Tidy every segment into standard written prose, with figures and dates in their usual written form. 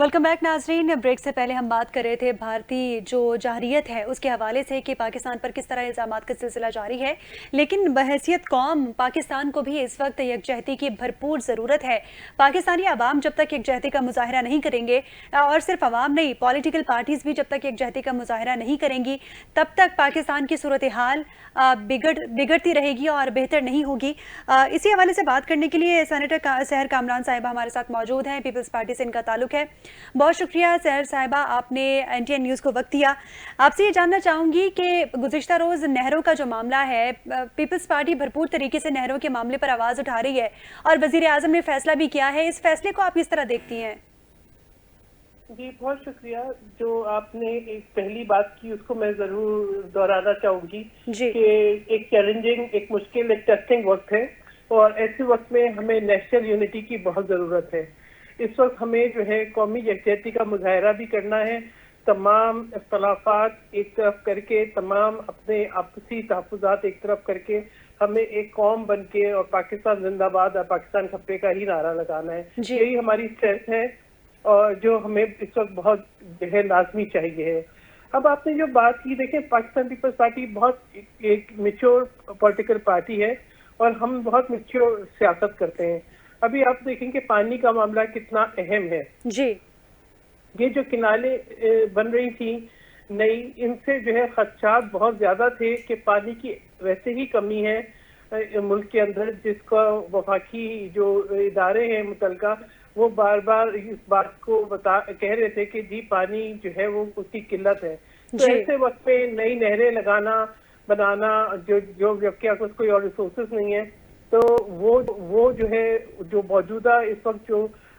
Welcome back नाजरीन। Break से पहले हम बात कर रहे थे भारतीय जो जाहरीत है उसके हवाले से कि पाकिस्तान पर किस तरह इल्ज़ामात का सिलसिला जारी है, लेकिन बहैसियत कौम पाकिस्तान को भी इस वक्त यकजहती की भरपूर ज़रूरत है। पाकिस्तानी अवाम जब तक यकजहती का मुजाहरा नहीं करेंगे, और सिर्फ अवाम नहीं, पॉलिटिकल पार्टीज़ भी जब तक यकजहती का मुजाहरा नहीं करेंगी, तब तक पाकिस्तान की सूरत हाल बिगड़ती रहेगी और बेहतर नहीं होगी। इसी हवाले से बात करने के लिए सेनेटर सहर कामरान साहिबा हमारे साथ मौजूद हैं। पीपल्स पार्टी से इनका ताल्लुक है। बहुत शुक्रिया सहर साहिबा, आपने एनटीएन न्यूज़ को वक्त दिया। आपसे ये जानना चाहूँगी कि गुज़िश्ता रोज़ नहरों का जो मामला है, पीपल्स पार्टी भरपूर तरीके से नहरों के मामले पर आवाज़ उठा रही है और वज़ीर आज़म ने फैसला भी किया है। इस फैसले को आप किस तरह देखती हैं? जी बहुत शुक्रिया। जो आपने एक पहली बात की उसको मैं जरूर दोहराना चाहूंगी कि एक चैलेंजिंग, एक मुश्किल, एक टेस्टिंग वक्त है और ऐसे वक्त में हमें नेशनल यूनिटी की बहुत जरूरत है। इस वक्त हमें जो है कौमी यकजहती का मुजाहरा भी करना है। तमाम इख्तलाफात एक तरफ करके, तमाम अपने आपसी तहफ़्फ़ुज़ात एक तरफ करके हमें एक कौम बन के और पाकिस्तान जिंदाबाद और पाकिस्तान खप्पे का ही नारा लगाना है। यही हमारी स्ट्रेंथ है और जो हमें इस वक्त बहुत जो है लाजमी चाहिए है। अब आपने जो बात की, देखें पाकिस्तान पीपल्स पार्टी बहुत एक मेच्योर पॉलिटिकल पार्टी है और हम बहुत मेच्योर सियासत करते हैं। अभी आप देखेंगे पानी का मामला कितना अहम है जी। ये जो किनारे बन रही थी नई, इनसे जो है खदशात बहुत ज्यादा थे कि पानी की वैसे ही कमी है मुल्क के अंदर, जिसका वफाकी जो इदारे हैं मुतलका वो बार बार इस बात को कह रहे थे कि जी पानी जो है वो उसकी किल्लत है। तो ऐसे वक्त में नई नहरें बनाना जबकि आपके पास कोई और रिसोर्सेज नहीं है, तो वो जो है जो मौजूदा इस वक्त जो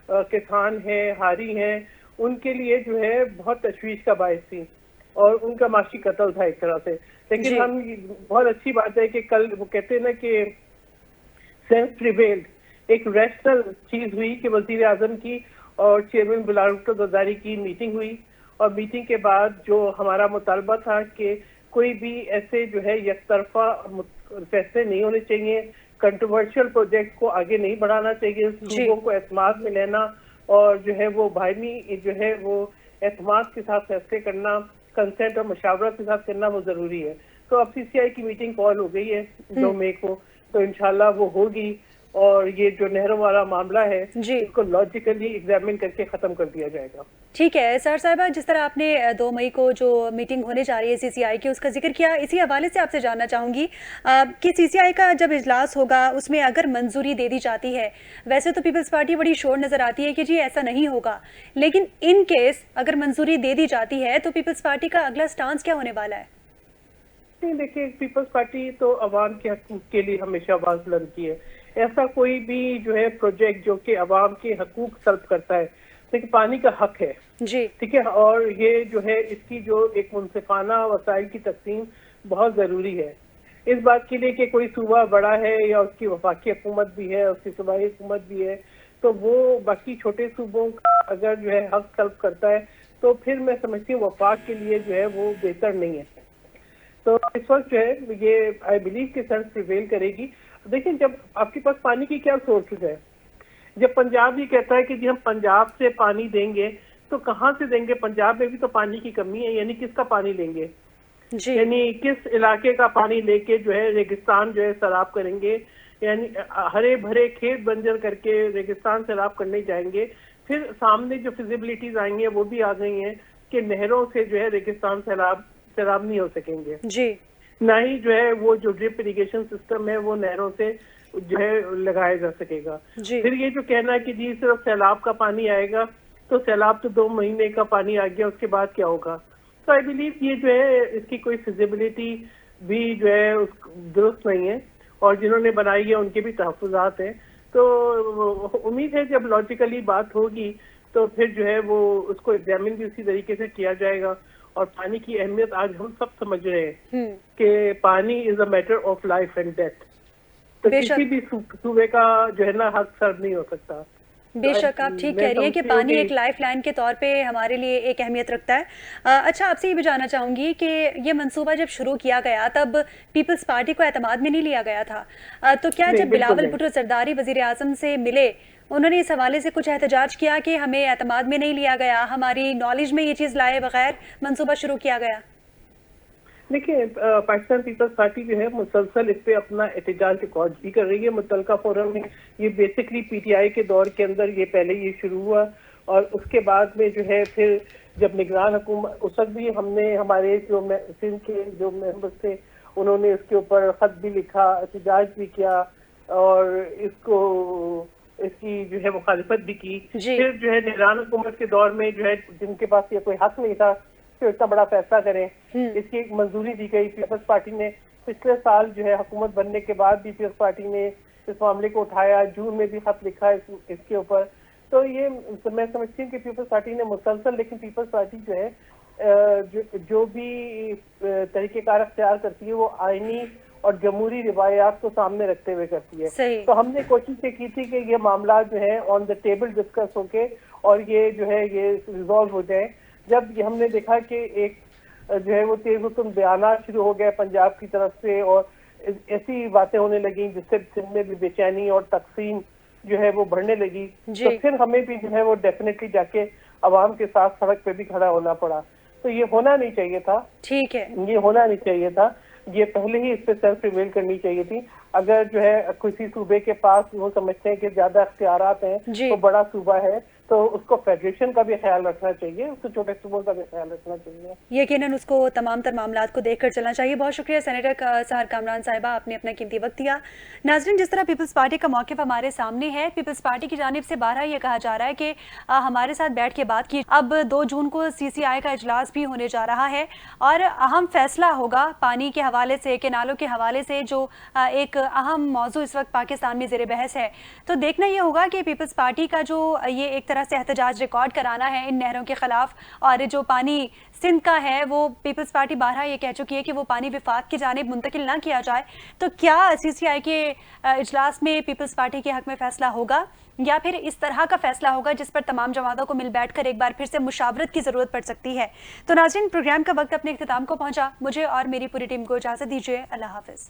किसान हैं, हारी हैं, उनके लिए जो है बहुत तशवीश का बायस थी और उनका माशी कत्ल था एक तरह से। लेकिन हम बहुत अच्छी बात है कि कल वो कहते हैं ना कि सेंस प्रिवेल्ड, एक रैशनल चीज हुई कि वजीर आजम की और चेयरमैन बिलावल भुट्टो जरदारी की मीटिंग हुई और मीटिंग के बाद जो हमारा मुतालबा था कि कोई भी ऐसे जो है यकतरफा फैसले नहीं होने चाहिए, कंट्रोवर्शियल प्रोजेक्ट को आगे नहीं बढ़ाना चाहिए, लोगों को एतमाद में लेना और जो है वो बायनी जो है वो एतमाद के साथ फैसले करना, कंसेंट और मशावरत के साथ करना वो जरूरी है। तो अब सीसीआई की मीटिंग कॉल हो गई है 2 मई को, तो इंशाल्लाह वो होगी और ये जो नहरों वाला मामला है इसको लॉजिकली एग्जामिन करके खत्म कर दिया जाएगा। ठीक है सर साहिबा, जिस तरह आपने 2 मई को जो मीटिंग होने जा रही है सीसीआई की उसका जिक्र किया, इसी हवाले से आपसे जानना चाहूंगी कि सीसीआई का जब इजलास होगा उसमें अगर मंजूरी दे दी जाती है, वैसे तो पीपल्स पार्टी बड़ी शोर नजर आती है कि जी ऐसा नहीं होगा, लेकिन इन केस अगर मंजूरी दे दी जाती है तो पीपल्स पार्टी का अगला स्टांस क्या होने वाला है? देखिए पीपल्स पार्टी तो अवाम के हकूक के लिए हमेशा आवाज बुलंद की है। ऐसा कोई भी जो है प्रोजेक्ट जो कि अवाम के हकूक तलब करता है, देखिए पानी का हक है जी, ठीक है, और ये जो है इसकी जो एक मुनसिफाना वसाइल की तकसीम बहुत जरूरी है। इस बात के लिए कि कोई सूबा बड़ा है या उसकी वफाकी हुकूमत भी है, उसकी सूबाई हुकूमत भी है, तो वो बाकी छोटे सूबों का अगर जो है हक तलब करता है तो फिर मैं समझती हूँ वफाक के लिए जो है वो बेहतर नहीं है। तो इस वक्त जो है ये आई बिलीव कि सेंस प्रिवेल करेगी। देखिए जब आपके पास पानी की क्या सोर्सेज है, जब पंजाब ये कहता है कि जी हम पंजाब से पानी देंगे, तो कहाँ से देंगे? पंजाब में भी तो पानी की कमी है, यानी किसका पानी लेंगे? यानी किस इलाके का पानी लेके जो है रेगिस्तान जो है सैराब करेंगे? यानी हरे भरे खेत बंजर करके रेगिस्तान सैराब करने जाएंगे। फिर सामने जो फिजिबिलिटीज आएंगे वो भी आ गई हैं कि नहरों से जो है रेगिस्तान सैराब नहीं हो सकेंगे जी, ना ही जो है वो जो ड्रिप इरिगेशन सिस्टम है वो नहरों से जो है लगाया जा सकेगा। फिर ये जो कहना है कि जी सिर्फ सैलाब का पानी आएगा, तो सैलाब तो 2 महीने का पानी आ गया, उसके बाद क्या होगा? तो आई बिलीव ये जो है इसकी कोई फिजिबिलिटी भी जो है दुरुस्त नहीं है और जिन्होंने बनाई है उनके भी तहफ़्फ़ुज़ात हैं। तो उम्मीद है जब लॉजिकली बात होगी तो फिर जो है वो उसको एग्जामिन भी उसी तरीके से किया जाएगा। और पानी की अहमियत आज हम सब समझ रहे हैं कि पानी is a matter of life and death, तो किसी भी सूबे का जो है ना हक सर्व नहीं हो सकता। बेशक आप ठीक कह रही हैं कि पानी एक लाइफ लाइन के तौर पे हमारे लिए एक अहमियत रखता है। अच्छा, आपसे ये भी जानना चाहूंगी कि ये मंसूबा जब शुरू किया गया तब पीपल्स पार्टी को एतमाद में नहीं लिया गया था, तो क्या जब बिलावल भुट्टो जरदारी वजीर आजम से मिले उन्होंने इस हवाले से कुछ एहतजाज किया कि हमें एतमाद में नहीं लिया गया, हमारी नॉलेज में ये चीज़ लाए बगैर मंसूबा शुरू किया गया। देखिए, पाकिस्तान पीपल्स पार्टी जो है मुसलसल इस पे अपना एहतजाज रिकॉर्ड भी कर रही है मुतलका फोरम में। ये बेसिकली पीटीआई के दौर के अंदर ये पहले ये शुरू हुआ और उसके बाद में जो है फिर जब निगरान हुकूमत, उस वक्त भी हमने हमारे जो सिंध के जो मेंबर्स थे उन्होंने इसके ऊपर खत भी लिखा, एहतजाज भी किया और इसकी जो है मुखालिफत भी की। फिर जो है निगरान हुकूमत के दौर में जो है जिनके पास ये कोई हक नहीं था कि इतना बड़ा फैसला करें, इसकी एक मंजूरी दी गई। पीपल्स पार्टी ने पिछले साल जो है हुकूमत बनने के बाद भी पीपल्स पार्टी ने इस मामले को उठाया, जून में भी खत लिखा इसके ऊपर। तो ये मैं समझती हूँ कि पीपल्स पार्टी ने मुसलसल, लेकिन पीपल्स पार्टी जो है जो भी तरीकेकार अख्तियार करती है वो आईनी और जमहूरी रिवायात को सामने रखते हुए करती है। तो हमने कोशिश ये की थी कि ये मामला जो है ऑन द टेबल डिस्कस होके और ये जो है ये रिजॉल्व हो जाए। जब ये हमने देखा कि एक जो है वो तेज हुक्म बयाना शुरू हो गया पंजाब की तरफ से और ऐसी बातें होने लगी जिससे सिंध में भी बेचैनी और तकसीम जो है वो बढ़ने लगी, तो फिर हमें भी जो है वो डेफिनेटली जाके अवाम के साथ सड़क पे भी खड़ा होना पड़ा। तो ये होना नहीं चाहिए था। ठीक है, ये होना नहीं चाहिए था, ये पहले ही इस पे सेल्फ प्रिवेल करनी चाहिए थी। अगर जो है किसी सूबे के पास वो समझते हैं कि ज्यादा अख्तियारात हैं तो बड़ा सूबा है तो उसको फेडरेशन का भी ख्याल रखना चाहिए, उसको छोटे सूबों का भी ख्याल रखना चाहिए। यकीनन उसको तमाम तर मामलात को देखकर चलना चाहिए। बहुत शुक्रिया सेनेटर सहर कामरान साहिबा, आपने अपना कीमती वक्त दिया। नाज़रीन, जिस तरह पीपल्स पार्टी का मौक़िफ़ हमारे सामने है, पीपल्स पार्टी की जानिब से बारहा ये कहा जा रहा है कि हमारे साथ बैठ के बात की। अब 2 जून को CCI का इजलास भी होने जा रहा है और अहम फैसला होगा पानी के हवाले से, केनालों के हवाले से, जो एक अहम मौजू इस वक्त पाकिस्तान में ज़ेर बहस है। तो देखना ये होगा कि पीपल्स पार्टी का जो ये एक तरह से एहतजाज रिकॉर्ड कराना है इन नहरों के खिलाफ, और जो पानी सिंध का है वो पीपल्स पार्टी बारहा ये कह चुकी है कि वो पानी विफाक की जानिब मुंतकिल ना किया जाए। तो क्या CCI के इजलास में पीपल्स पार्टी के हक में फैसला होगा या फिर इस तरह का फैसला होगा जिस पर तमाम जमातों को मिल बैठकर एक बार फिर से मुशावरत की ज़रूरत पड़ सकती है। तो नाज़रीन, प्रोग्राम का वक्त अपने इख्तिताम को पहुंचा। मुझे और मेरी पूरी टीम को इजाज़त दीजिए। अल्लाह हाफ़िज़।